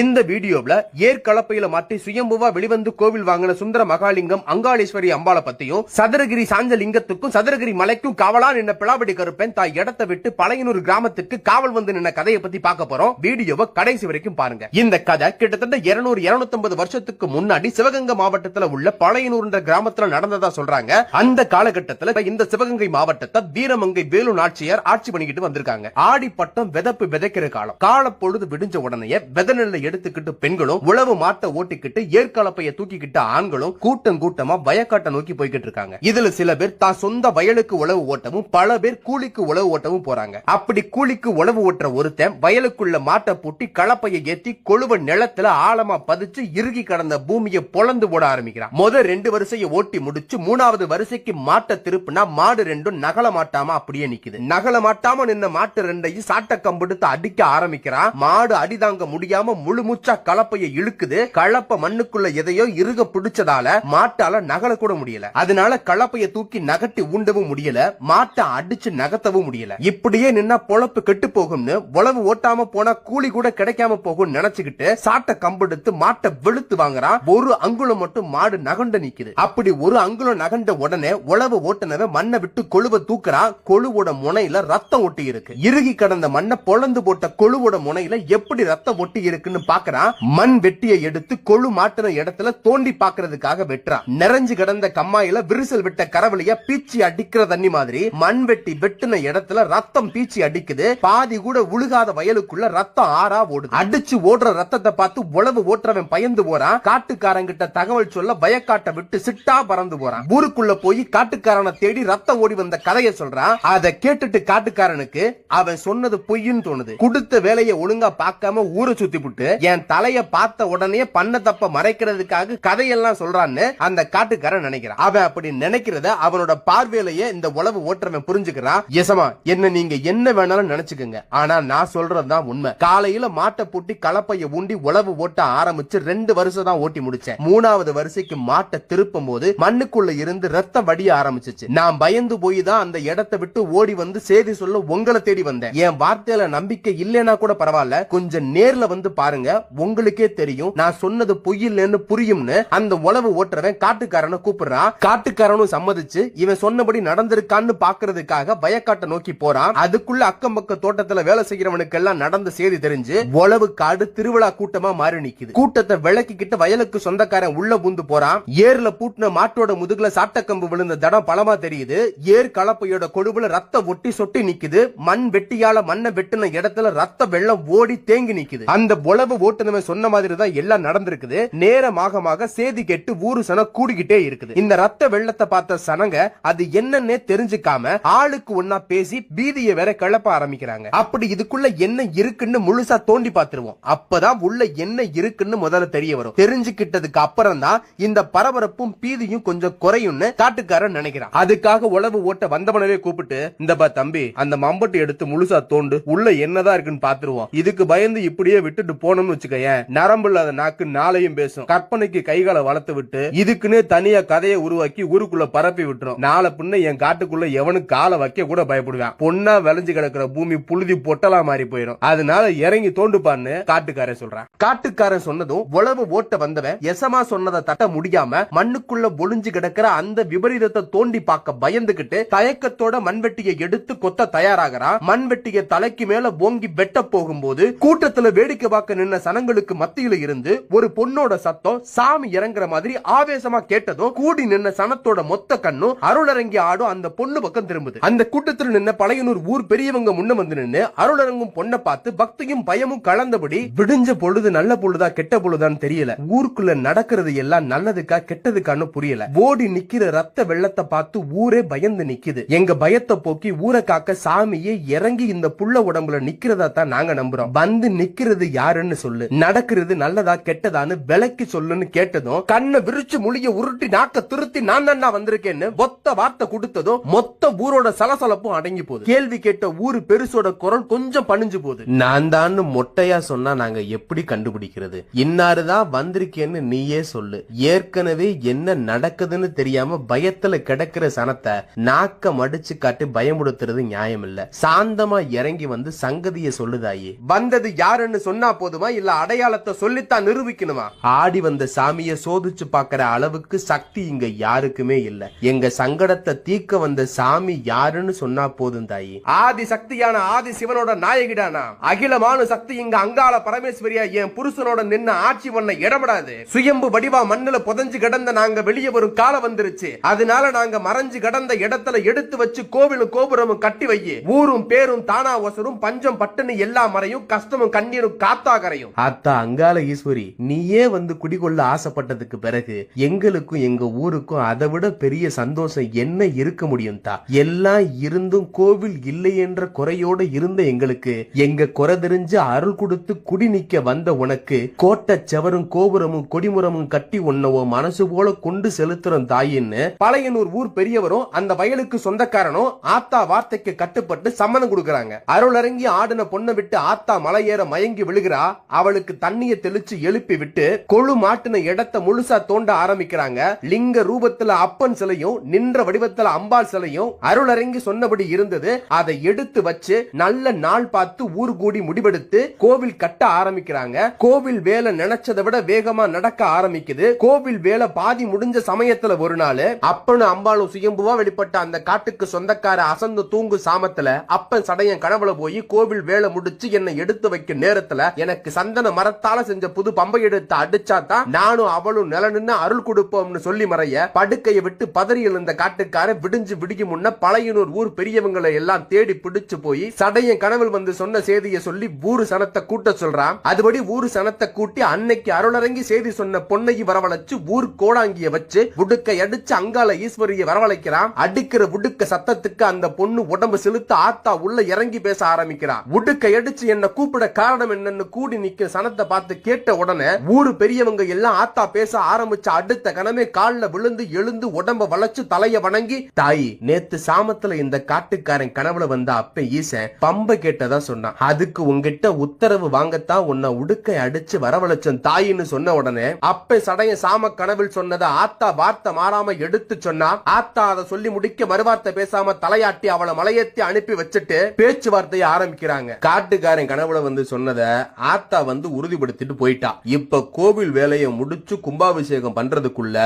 இந்த வீடியோல ஏற்கலப்பையில மாட்டி சுயம்புவா வெளிவந்து கோவில் வாங்கின சுந்தர மகாலிங்கம் அங்காளேஸ்வரி அம்பாளை பத்தியும் சதுரகிரி சாஞ்ச லிங்கத்துக்கும் சதுரகிரி மலைக்கும் காவலா நின்ன பிளாவடி கருப்பன் தாய் இடத்தை விட்டு பழையனூர் கிராமத்துக்கு காவல் வந்து நின்ன கதையை பத்தி பார்க்க போறோம். வீடியோவை கடைசி வரைக்கும் பாருங்க. இந்த கதை கிட்டத்தட்ட 200-250 வருஷத்துக்கு முன்னாடி சிவகங்கை மாவட்டத்தில் உள்ள பழையனூர் கிராமத்துல நடந்ததா சொல்றாங்க. அந்த காலகட்டத்தில் இந்த சிவகங்கை மாவட்டத்தை வீரமங்கை வேலு நாச்சியார் ஆட்சி பண்ணிக்கிட்டு வந்திருக்காங்க. ஆடிப்பட்டம் விதப்பு விதைக்கிற காலம். கால பொழுது விடிஞ்ச உடனே விதநெல்லை எடுத்துக்கிட்டு பெண்களும் உழவு மாட்டை ஓட்டிக்கிட்டு ஏற்கலப்பைய தூக்கிக்கிட்டு ஆண்களும் கூட்டம் கூட்டமா வயக்காட்டை நோக்கி போய்கிட்டு இருக்காங்க. இதுல சில பேர் தான் சொந்த வயலுக்கு உழவு ஓட்டவும் பல பேர் கூலிக்கு உழவு ஓட்டவும் போறாங்க. அப்படி கூலிக்கு உழவு ஓட்டுற ஒருத்தன் வயலுக்குள்ள மாட்டை பூட்டி கலப்பையை ஏத்தி கொழுவ நிலத்துல ஆழமா பதிச்சு இறுகி கடந்த பூமியை பொளந்து போட ஆரம்பிக்கிறான். முதல் 2 வரிசையை ஓட்டி முடிச்சு 3வது வரிசைக்கு மாட்டை திருப்புனா மாடு ரெண்டும் நகல மாட்டாம அப்படியே நிக்குது. நகல மாட்டாம நின்ன மாட்டு ரெண்டையும் சாட்ட கம்பெடுத்து அடிக்க ஆரம்பிக்கிறான். மாடு அடிதாங்க முடியாம முழு மூச்சா கலப்பையை இழுக்குது. கலப்ப மண்ணுக்குள்ள எதையோ இறுக பிடிச்சதால மாட்டால நகல கூட முடியல. அதனால கலப்பையை தூக்கி நகட்டி ஊண்டவும் முடியல, மாட்டை அடிச்சு நகர்த்தவும் முடியல. இப்படியே நின்னா பொழப்பு கெட்டு போகும்னு உழவு ஓட்டாம போனா கூலி கூட கிடைக்காம போகும் நினைச்சுக்கிட்டு சாட்டை கம்பெடுத்து மாட்டை வெளுத்து வாங்குறான். ஒரு அங்குலம் மட்டும் மாடு நகண்ட நிக்குது. அப்படி ஒரு அங்குலம் நகண்ட உடனே உழவு ஓட்டுனவன் மண்ணை விட்டு கொழுவை தூக்குறான். கொழுவோட முனையில ரத்தம் ஒட்டி இருக்கு. இறுகி கடந்த மண்ணை பொளந்து போட்ட கொழுவோட முனையில எப்படி ரத்தம் ஒட்டி இருக்குன்னு பாக்குறான். மண் வெட்டியை எடுத்து கொழு மாட்டின இடத்துல தோண்டி பாக்குறதுக்காக வெட்டுறான். நிறைஞ்சு கிடந்த கம்மாயில விரிசல் விட்ட கரவழியா பீச்சி அடிக்கிற தண்ணி மாதிரி மண் வெட்டி வெட்டின இடத்துல ரத்தம் பீச்சி அடிக்குது. பாதி கூட உழுகாத வயலுக்குள்ள ரத்தம் ஆறா ஓடுது. அடிச்சு ஓடுற ரத்தத்தை பார்த்து உழவு ஓட்டுறவன் பயந்து போறான். காட்டுக்காரங்கிட்ட தகவல் சொல்ல வயக்காட்டை விட்டு சிட்டா பறந்து போறான். ஊருக்குள்ள போய் காட்டுக்காரனை தேடி ரத்தம் ஓடி வந்த கதையை சொல்றான். அதை கேட்டுட்டு காட்டுக்காரனுக்கு அவன் சொன்னது பொய்ன்னு தோணுது. கொடுத்த வேலையை ஒழுங்கா பார்க்காம ஊரை சுத்தி புட்டு என் தலைய பார்த்த உடனே பண்ண தப்ப மறைக்கிறதுக்காக கதையெல்லாம் சொல்றான்னு அந்த காட்டுக்காரன் நினைக்கிறான். அவன் அப்படி நினைக்கிறத அவனோட பார்வையிலேயே இந்த உழவு ஓட்டுறவன் புரிஞ்சுக்கிறான். எசமா என்ன நீங்க என்ன வேணாலும் நினைச்சுக்கங்க, ஆனா நான் சொல்றதுதான் உண்மை. காலையில மாட்டை பூட்டி கலப்பைய ஊண்டி உழவு ஓட்ட ஆரம்பிச்சு 2 வருஷம் தான் ஓட்டி முடிச்சேன். 3வது வரிசைக்கு மாட்டை திருப்பும் போது மண்ணுக்குள்ள இருந்து ரத்தம் வடிய ஆரம்பிச்சிச்சு. நான் பயந்து போய் தான் அந்த இடத்தை விட்டு ஓடி வந்து செய்தி சொல்ல உங்களை தேடி வந்தேன். என் வார்த்தையில நம்பிக்கை இல்லைன்னா கூட பரவாயில்ல, கொஞ்சம் நேர்ல வந்து பாருங்க, உங்களுக்கே தெரியும் நான் சொன்னது பொய்யில்லைன்னு புரியும்னு அந்த உழவு ஓட்டுறவன் காட்டுக்காரனை கூப்பிடுறான். காட்டுக்காரனும் சம்மதிச்சு இவன் சொன்னபடி நடந்திருக்கான்னு பாக்குறதுக்காக வயக்காட்டை நோக்கி போறான். அதுக்குள்ள அக்கம் பக்க தோட்டத்துல வேலை செய்யறவனுக்கு எல்லாம் நடந்த செய்தி தெரிஞ்சு உழவு காடு திருவிழா கூட்டமா மாறி நிக்குது. கூட்டத்தை விளக்கிக்கிட்டு வயலுக்கு சொந்தக்காரன் உள்ள பூந்து போறான். ஏர்ல பூட்டின மாட்டோட முதுகுல சாட்டக்கம்பு விழுந்த தடம் பலமா தெரியுது. ஏர் கலப்பையோட கொடுவுல ரத்தம் ஒட்டி சொட்டி நிக்குது. மண் வெட்டியால மண்ணை வெட்டின இடத்துல ரத்த வெள்ளம் ஓடி தேங்கி நிக்குது. அந்த உழவு ஓட்டுனவன் சொன்ன மாதிரி தான் எல்லாம் நடந்திருக்குது. நேரமாக சேதி கேட்டு ஊரு சனம் கூடிக்கிட்டே இருக்குது. இந்த ரத்த வெள்ளத்தை பார்த்த சனங்க அது என்னன்னே தெரிஞ்சுக்காம ஆளுக்கு ஒன்னா பேசி பீதியை வேற கிளப்ப ஆரம்பிக்கிறாங்க. அப்படி இதுக்குள்ள என்ன இருக்குன்னு முழுசா தோண்டி பார்த்துருவோம். அப்பதான் உள்ள என்ன இருக்குன்னு முதல்ல தெரிய வரும். தெரிஞ்சுக்கிட்டதுக்கு அப்புறம் தான் இந்த பரபரப்பும் பீதியும் கொஞ்சம் குறையும்னு காட்டுக்காரன் நினைக்கிறான். அதுக்காக உழவு ஓட்ட வந்தவனவே கூப்பிட்டு, இந்தப்பா தம்பி, அந்த மம்பட்டி எடுத்து முழுசா தோண்டு, உள்ள என்னதான் இருக்குன்னு பாத்துருவோம். இதுக்கு பயந்து இப்படியே விட்டுட்டு போனோம்னு வச்சுக்கேன், நரம்பு இல்லாத நாக்கு நாளையும் பேசும். கற்பனைக்கு கைகால வளர்த்து விட்டு இதுக்குன்னு தனியா கதையை உருவாக்கி ஊருக்குள்ள பரப்பி விட்டுரும். நாளை பின்ன என் காட்டுக்குள்ள எவனுக்கு காலை வைக்க கூட பயப்படுவான். பொண்ணா விளைஞ்சு கிடக்கிற பூமி புழுதி பொட்டலா மாறி போயிடும். அதனால இறங்கி தோண்டுப்பான்னு காட்டுக்காரன் சொல்றான். காட்டுக்காரன் சொன்னதும் உழவு ஓட்ட வந்தவன் எசமா சொன்னதை தட்ட முடியாம மண்ணுக்குள்ள ஒளிஞ்சு கிடக்கிற அந்த விபரீதத்தை தோண்டி பார்க்க பயந்துகிட்டு தயக்கத்தோட மண்வெட்டியை எடுத்து கொத்த தயாராகிறான். மண்வெட்டியை தலைக்கு மேல ஓங்கி வெட்ட போகும்போது கூட்டத்துல வேடிக்கை பார்க்க நின்ன சனங்களுக்கு மத்தியில இருந்து ஒரு பொண்ணோட சத்தம் சாமி இறங்குற மாதிரி ஆவேசமா கேட்டதும் கூடி நின்ன சனத்தோட மொத்த கண்ணும் அருளரங்கி ஆடும் அந்த பொண்ணு பக்கம் திரும்புது. அந்த கூட்டத்தில் நின்ன பழையனூர் ஊர் பெரியவங்க முன்ன வந்து நின்று அருளரங்கும் பொண்ணை பார்த்து பக்தியும் பயமும் கலந்தபடி, விடிஞ்ச பொழுது நல்ல பொழுதா கெட்ட பொழுதான்னு தெரியல, ஊருக்குள்ள நடக்கிறது எல்லாம் நல்லதுக்கா கெட்டதுக்கான்னு புரியல, ஓடி நிக்கிற ரத்த வெள்ளத்தை பார்த்து ஊரே பயந்து நிக்குது. எங்க பயத்தை போக்கி ஊரை காக்க சாமியே இறங்கி இந்த புள்ள உடம்புல நிக்கிறதா தான் நாங்க நம்புறோம். வந்து நிக்கிறது யாருன்னு சொல்லு, நடக்கிறது நல்லதா கெட்டதான்னு விலைக்கு சொல்லுன்னு கேட்டதும் கண்ணை விரிச்சு முழிய உருட்டி நாக்க திருத்தி நான் தான் வந்திருக்கேன்னு மொத்த வார்த்தை கொடுத்ததும் மொத்த ஊரோட சலசலப்பும் அடங்கி போகுது. கேள்வி கேட்ட ஊரு பெருசோட குரல் கொஞ்சம் பணிஞ்சு போகுது. நான் தான் மொட்டையா சொன்னா நாங்க எப்படி கண்டுபிடிக்கிறது? இன்னாருதான் வந்திருக்கேன்னு நீயே சொல்லு. ஏற்கனவே என்ன நடக்குதுன்னு தெரியாம பயத்துல கிடக்கிற சனத்தை நாக்க மடிச்சு காட்டி பயமுடுத்துறது நியாயம் இல்ல. சாந்தமா இறங்கி வந்து சங்கதியை சொல்லுதாயே. வந்தது யாருன்னு சொன்னா போதுமா? அடையாளமா இல்ல அடையாளத்தை சொல்லித்தான் நிரூபிக்கணுமா? ஆடி வந்த சாமியை சோதிச்சு பாக்குற அளவுக்கு சக்தி இங்க யாருக்குமே இல்ல. எங்க சங்கடத்தை தீர்க்க வந்த சாமி யாருன்னு சொன்னா போதும் தாயி. ஆதி சக்தியான ஆதி சிவனோட நாயகிடானா, அகிலமான சக்தி இங்க அங்காள பரமேஸ்வரியா என் புருஷனோட நின்று ஆட்சி பண்ண இடப்படாது. சுயம்பு வடிவா மண்ணுல புதஞ்சு கிடந்த நாங்க வெளியே வரும் காலம் வந்துருச்சு. அதனால நாங்க மறைஞ்சு கடந்த இடத்துல எடுத்து வச்சு கோவிலும் கோபுரமும் கட்டி வையே. ஊரும் பேரும் தானா ஒசரும் பஞ்சம் பட்டுன்னு எல்லா மறையும் கஷ்டமும் கண்ணீரும் காத்தாகரையும். அத்தா அங்காள ஈஸ்வரி, நீயே வந்து குடிகொள்ள ஆசைப்பட்டதுக்கு பிறகு எங்களுக்கும் எங்க ஊருக்கும் அதை விட பெரிய சந்தோஷம் என்ன இருக்க முடியும் தா? எல்லாம் இருந்தும் கோவில் இல்லை என்ற குறையோடு இருந்த எங்களுக்கு எங்க குறை தெரிஞ்சு அருள் கொடுத்து குடி நிக்க வந்த உனக்கு கோட்டை செவரும் கோபுரமும் கொடிமுறமும் கட்டி உன்னவோ மனசு போல கொண்டு செலுத்துறோம் தாயின்னு பழையனூர் ஊர் பெரியவரும் அந்த வயலுக்கு சொந்தக்காரனும் ஆத்தா வார்த்தைக்கு கட்டுப்பட்டு சம்மதம் கொடுக்கறாங்க. அருளரங்கி ஆடின பொண்ணை விட்டு ஆத்தா மலையேற மயங்கி விழுகிறா. அவளுக்கு தண்ணிய தெளிச்சு எழுப்பி விட்டு கொழு மாட்டின இடத்தை முழுசா தோண்ட ஆரம்பிக்கிறாங்க. லிங்க ரூபத்துல அப்பன் சிலையும் நின்ற வடிவத்துல அம்பாள் சிலையும் அருளரங்கி சொன்னபடி இருந்தது. அதை எடுத்து வச்சு நல்ல நாள் பார்த்து ஊர் கூடி முடிவெடுத்து கோவில் கட்ட ஆரம்பிக்கிறாங்க. கோவில் வேலை நினைச்சதை விட வேகமா நடக்க ஆரம்பிக்குது. கோவில் வேலை பாதி முடிஞ்ச சமயத்துல ஒரு நாள் அப்பனு அம்பாளும் சுயம்புவா வெளிப்பட்ட அந்த காட்டுக்கு சொந்தக்கார அசந்து தூங்கு சாமத்துல அப்பன் சடையன் கனவுல போய் கோவில் வேலை முடிச்சு என்னை எடுத்து வைக்க நேரத்துல எனக்கு சந்தன மரத்தால செஞ்ச புது பம்பை எடுத்து அடிச்சாதான் நானும் அவளும் நில நின்று அருள் கொடுப்போம்னு சொல்லி மறைய படுக்கையை விட்டு பதறி எழுந்த காட்டுக்கார விடிஞ்சு விடியும் முன்ன பழையனூர் ஊர் பெரியவங்களை எல்லாம் தேடி பிடிச்சு போய் சடையன் கனவில் வந்து சொன்ன செய்தியை சொல்லி ஊரு சனத்தை கூட்ட சொல்றான். அதுபடி ஊரு சனத்தை கூட்டி அன்னைக்கு அருளரங்கி செய்தி சொன்ன பொன்னையை வரவழைச்சு ஊர் கோடாங்கிய வச்சு உடுக்கை அடிச்சு அங்காள ஈஸ்வரியை வரவழைக்கிறான். அடிக்கிற உடுக்க சத்தத்துக்கு அந்த பொண்ணு உடம்பு செலுத்த ஆத்தா உள்ள இறங்கி பேச ஆரம்பிக்கிறான். உடுக்கை அடிச்சு என்ன கூப்பிட காரணம் என்னன்னு கூடி நிக்க சனத்தை பார்த்து கேட்ட உடனே ஊரு பெரியவங்க எல்லாம் ஆத்தா பேச ஆரம்பிச்ச அடுத்த கணமே கால்ல விழுந்து எழுந்து உடம்ப வளைச்சு தலைய வணங்கி, தாயி நேத்து சாமத்துல இந்த காட்டுக்காரன் கனவுல வந்த அப்ப ஈசன் பம்ப கேட்டதா சொன்னான். அதுக்கு உங்ககிட்ட உத்தரவு வாங்கத்தான் உன்னை உடுக்கை அடிச்சு வரவழைச்சன் தாயின்னு சொன்ன உடனே அப்ப சடைய சாம கனவில் சொன்னதை ஆத்தா வார்த்தை மாறாம எடுத்து சொன்னா. ஆத்தா அதை சொல்லி முடிக்க மறுவார்த்தை பேசாம தலையாட்டி அவளை மலையேத்தி அனுப்பி வச்சுட்டு பேச்சுவார்த்தையை ஆரம்பிக்கிறாங்க. காட்டுக்காரன் கனவுல வந்து சொன்னதை ஆத்தா வந்து உறுதிப்படுத்திட்டு போயிட்டா. இப்ப கோவில் வேலையை முடிச்சு கும்பாபிஷேகம் பண்றதுக்குள்ள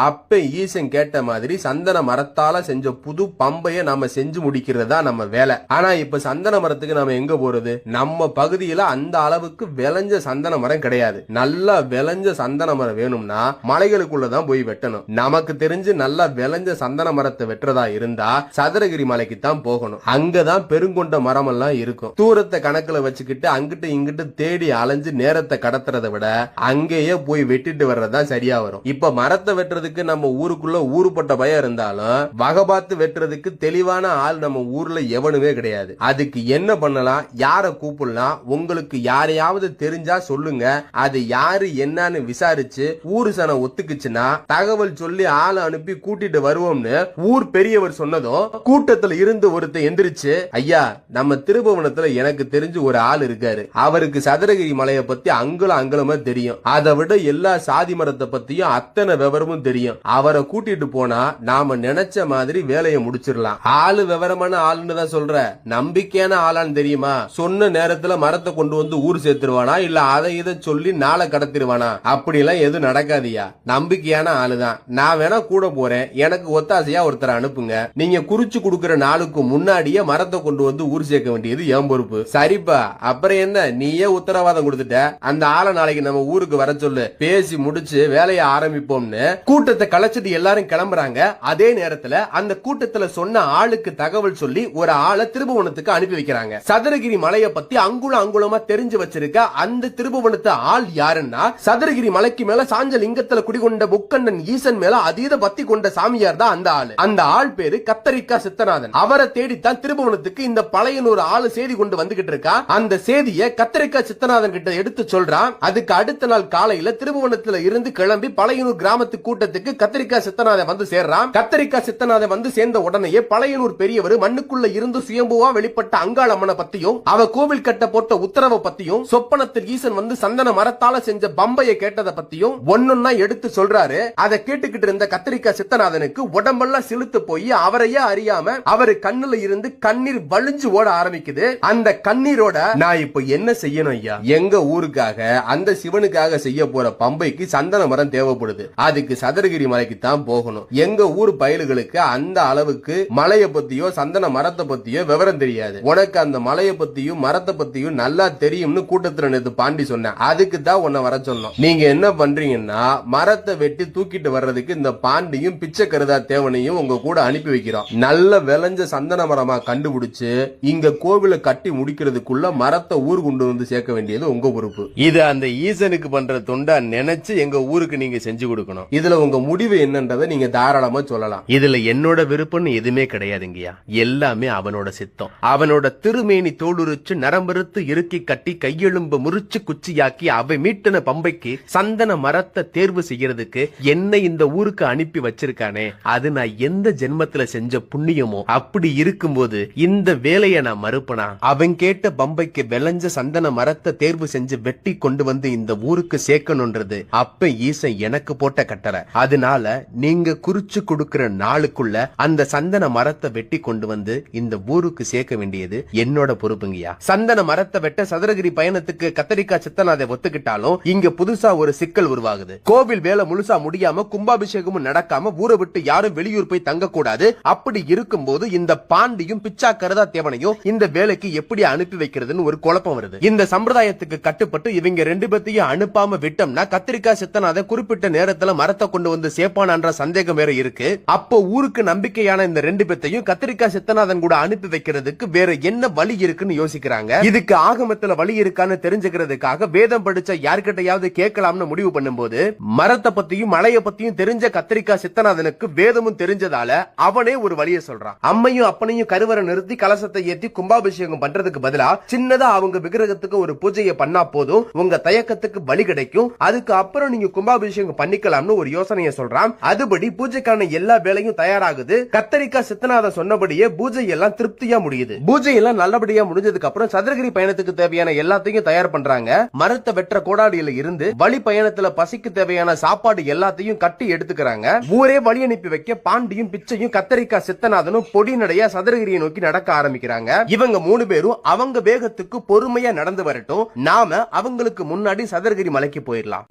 அப்ப ஈசன் கேட்ட மாதிரி சந்தன மரத்தால செஞ்ச புது பம்பைய நாம செஞ்சு முடிக்கிறதா நம்ம வேலை. ஆனா இப்ப சந்தன மரத்துக்கு நாம எங்க போறது? நம்ம பகுதியில அந்த அளவுக்கு விளைஞ்ச சந்தன மரம் கிடையாது. நல்லா விளைஞ்ச சந்தன மரம் வேணும்னா மலைகளுக்குள்ளதான் போய் வெட்டணும். நமக்கு தெரிஞ்சு நல்லா விளைஞ்ச சந்தன மரத்தை வெட்டுறதா இருந்தா சதுரகிரி மலைக்கு தான் போகணும். அங்கதான் பெருங்கொண்ட மரம் எல்லாம் இருக்கும். தூரத்தை கணக்குல வச்சுக்கிட்டு அங்கிட்டு இங்கிட்டு தேடி அலைஞ்சு நேரத்தை கடத்துறதை விட அங்கேயே போய் வெட்டிட்டு வர்றதா சரியா வரும். இப்ப மரத்தை வெட்டுறதுக்கு நம்ம ஊருக்குள்ள ஊருப்பட்ட பயம் இருந்தாலும் வகை பார்த்து வெட்டுறதுக்கு தெளிவான ஆள் நம்ம ஊர்ல எவனுமே கிடையாது. அதுக்கு என்ன பண்ணலாம், யார கூப்பிடலாம், உங்களுக்கு யாரையாவது தெரிஞ்சா சொல்லுங்க. அது யாரு என்னன்னு விசாரிச்சு ஊரு சனம் ஒத்துக்குச்சுன்னா தகவல் சொல்லி ஆளை அனுப்பி கூட்டிட்டு வருவோம்னு ஊர் பெரியவர் சொன்னதும் கூட்டத்துல இருந்து ஒருத்தர் எந்திரிச்சு, ஐயா நம்ம திருபுவனத்துல எனக்கு தெரிஞ்சு ஒரு ஆள் இருக்காரு. அவருக்கு சதுரகிரி மலையை பத்தி அங்குலமா தெரியும். அதை விட எல்லா சாதி மரத்தை பத்தியும் அத்தனை விவரமும் தெரியும். அவரை கூட்டிட்டு போனா நாம நினைச்ச மாதிரி வேலையை முடிச்சிடலாம். ஆளு விவரமான ஆளுன்னு தான் சொல்ற, நம்பிக்கையான ஆளான்னு தெரியுமா? சொன்ன நேரத்துல மரத்தை கொண்டு வந்து ஊர் சேர்த்துருவானா இல்ல அதை இதை சொல்லி நாளை கடத்திடுவானா? அப்படி எல்லாம் எதுவும் நடக்காதியா. நம்பிக்கையான ஆளுதான். நான் வேணா கூட போறேன், எனக்கு ஒத்தாசையா ஒருத்தர் அனுப்புங்க. நீங்க குறிச்சு கொடுக்கிற நாளுக்கு முன்னாடியே மரத்தை கொண்டு வந்து ஊர் சேர்க்க வேண்டியது என் பொறுப்பு. சரிப்பா, அப்புறம் என்ன, நீயே உத்தரவாதம் கொடுத்துட்ட. அந்த ஆளை நாளைக்கு நம்ம ஊருக்கு வர சொல்லு, பேசி முடிச்சு வேலையை ஆரம்பிப்போம்னு கூட்டத்தை கலைச்சிட்டு எல்லாரும் கிளம்புறாங்க. அதே நேரத்துல அந்த கூட்டத்துல சொன்ன ஆளுக்கு தகவல் சொல்லி ஒரு ஆளை திருபுவனத்துக்கு அனுப்பி வைக்கிறாங்க. சதுரகிரி மலையை பத்தி அங்குலமா தெரிஞ்சு வச்சிருக்க அந்த திருபுவனத்து ஆள் யாருன்னா, சதுரகிரி மலைக்கு மேல சாஞ்ச லிங்கத்துல குடிகொண்ட முக்கண்ணன் ஈசன் மேல அதீத பக்தி கொண்ட சாமியார் தான் அந்த ஆளு. அந்த ஆள் பேரு கத்தரிக்கா சித்தநாதன். அவரை தேடித்தான் திருபுவனத்துக்கு இந்த பழையனூர் ஆளு செய்தி கொண்டு வந்துகிட்டு இருக்கா. அந்த செய்தியை கத்தரிக்கா சித்தநாதன் கிட்ட எடுத்து சொல்றான். அதுக்கு அடுத்த நாள் காலையில திருபுவனத்துல இருந்து கிளம்பி பழையனூர் கிராமத்து கூட்டத்துக்கு கத்தரிக்கா சித்தநாதன் வந்து சேர்றான். கத்தரிக்கா சித்தநாதன் வந்து சேர்ந்த உடனேயே பழையனூர் பெரியவர் மண்ணுக்குள்ள இருந்து சுயம்புவா வெளிப்பட்ட அங்காளம்மனை பத்தியும் அவ கோவில் கட்ட போட்ட உத்தரவை பத்தியும் சொப்பனத்தில் ஈசன் வந்து சந்தன மரத்தால செஞ்ச பம்பையை கேட்டதை பத்தியும் ஒன்னொன்னா எடுத்து சொல்றாரு. அதை கேட்டுக்கிட்டு இருந்த கத்தரிக்கா சித்தநாதனுக்கு உடம்பெல்லாம் சிலுத்து போய் அவரையே அறியாம அவரு கண்ணுல இருந்து கண்ணீர் வழிஞ்சு ஓட ஆரம்பிக்குது. அந்த கண்ணீரோட நான் இப்ப என்ன செய்யணும் ஐயா? எங்க ஊருக்காக அந்த சிவனுக்காக செய்ய போற பம்பைக்கு சந்தன மரம் தேவைப்படுது. அதுக்கு சதுரகிரி மலைக்கு தான் போகணும். எங்க ஊர் பயலுகளுக்கு அந்த அளவுக்கு மலையை பத்தியோ சந்தன மரத்தை பத்தியோ விவரம் தெரியாது. உனக்கு அந்த மலையை பத்தியும் மரத்தை பத்தியும் நல்லா தெரியும்னு கூட்டத்துல நேத்து பாண்டி சொன்னேன். அதுக்கு தான் உன்னை வர சொன்னோம். நீங்க என்ன பண்றீங்கன்னா மரத்தை வெட்டி தூக்கிட்டு வர்றதுக்கு இந்த பாண்டியும் பிச்சை கருதா தேவனையும் உங்க கூட அனுப்பி வைக்கிறோம். நல்ல விளைஞ்ச சந்தன மரமா கண்டுபிடிச்சு இங்க கோவிலை கட்டி முடிக்கிறதுக்குள்ள மரத்தை ஊர் கொண்டு வந்து சேர்க்க வேண்டியது உங்க பொறுப்பு. இது அந்த ஈசனுக்கு பண்ற தொண்டா நினைச்சு எங்க ஊருக்கு நீங்க செஞ்சு கொடுக்கணும். இதுல உங்க முடிவு என்னன்றதை நீங்க தாராளமா சொல்லலாம். இதுல என்னோட விருப்பம்னு எதுவுமே கிடையாதுங்கய்யா. எல்லாமே அவனோட சித்தம். அவனோட திருமேனி தோலுரிச்சு நரம்பெருத்து இறுக்கி கட்டி கையெழும்ப முறிச்சு குச்சியாக்கி அவை மீட்டன பம்பைக்கு சந்தன மரத்தை தேர்வு செய்யறதுக்கு என்னை இந்த ஊருக்கு அனுப்பி வச்சிருக்கானே, அது நான் எந்த ஜென்மத்துல செஞ்ச புண்ணியமோ. அப்படி இருக்கும்போது இந்த வேலையை நான் மறுப்பனா? அவன் கேட்ட பம்பைக்கு விளைஞ்ச சந்தன மரத்தை தேர்வு செஞ்சு வெட்டி கொண்டு வந்து இந்த ஊருக்கு சேர்க்கணும்ன்றது அப்ப ஈசன் எனக்கு போட்ட கட்டளை. அதனால நீங்க குறிச்சு கொடுக்கிற நாளுக்குள்ள அந்த சந்தன மரத்தை வெட்டி கொண்டு வந்து இந்த ஊருக்கு சேர்க்க வேண்டியது என்னோட பொறுப்புங்கய்யா. சந்தன மரத்தை வெட்ட சதுரகிரி பயணத்துக்கு கத்தரிக்காய் சித்தநாதை ஒத்துக்கிட்டாலும் இங்க புதுசா ஒரு சிக்கல் உருவாகுது. கோவில் வேலை முழுசா முடியாம கும்பாபிஷேகமும் நடக்காம ஊரை விட்டு யாரும் வெளியூர் போய் தங்க கூடாது. அப்படி இருக்கும்போது இந்த பாண்டியும் பிச்சா கருதா தேவனையும் இந்த வேலைக்கு எப்படி அனுப்பி வைக்கிறதுன்னு ஒரு குழப்பம் வருது. இந்த சம்பிரதாயத்துக்கு கட்டுப்பட்டு இவங்க ரெண்டு பேத்தையும் அனுப்பாம விட்டோம்னா கத்திரிக்காய் சித்தநாத குறிப்பிட்ட நேரத்துல மரத்தை கொண்டு வந்து சேப்பானான்ற சந்தேகம் வேற இருக்கு. அப்போ ஊருக்கு நம்பிக்கையான இந்த ரெண்டு பேத்தையும் கத்திரிக்காய் சித்தநாதன் கூட அனுப்பி வைக்கிறதுக்கு வேற என்ன வழி இருக்குன்னு யோசிக்கிறாங்க. இதுக்கு ஆகமத்துல வழி இருக்கான்னு தெரிஞ்சுக்கிறதுக்காக வேதம் படிச்ச யார்கிட்டயாவது கேட்கலாம்னு முடிவு பண்ணும்போது மரத்தை பத்தியும் மலையை பத்தியும் தெரிஞ்ச கத்திரிக்காய் சித்தநாதனுக்கு வேதமும் தெரிஞ்சதால அவனே ஒரு வழியை சொல்றான். அம்மையும் அப்பனையும் கருவறை நிறுத்தி கலசத்தை ஏத்தி கும்பாபிஷேகம் பண்றதுக்கு பதிலா சின்னதா அவங்க விக்கிரகத்துக்கு ஒரு பூஜையை பண்ணா போதும், உங்க தயக்கத்துக்கு பலி கிடைக்கும். அதுக்கு அப்புறம் நீங்க கும்பாபிஷேகம் பண்ணிக்கலாம்னு ஒரு யோசனையை சொல்றான். அதுபடி பூஜைக்கான எல்லா வேலையும் தயாராகுது. கத்தரிக்காய் சித்தநாதன் சொன்னபடியே பூஜை எல்லாம் திருப்தியா முடியுது. பூஜை எல்லாம் நல்லபடியா முடிஞ்சதுக்கு அப்புறம் சதுரகிரி பயணத்துக்கு தேவையான எல்லாத்தையும் தயார் பண்றாங்க. மரத்தை வெற்ற கோடாடியில இருந்து வழி பயணத்துல பசிக்கு தேவையான சாப்பாடு எல்லாத்தையும் கட்டி எடுத்துக்கிறாங்க. ஊரே வழி அனுப்பி வைக்க பாண்டியும் பிச்சையும் கத்தரிக்காய் சித்தநாதனும் பொடி நடையா சதுரகிரியை நோக்கி நடக்க ஆரம்பிக்கிறாங்க. இவங்க மூணு பேரும் அவங்க வேகத்துக்கு பொறுமையா நடந்து வரட்டும். நாம அவங்களுக்கு முன்னாடி சதுரகிரி மலைக்கு போயிடலாம்.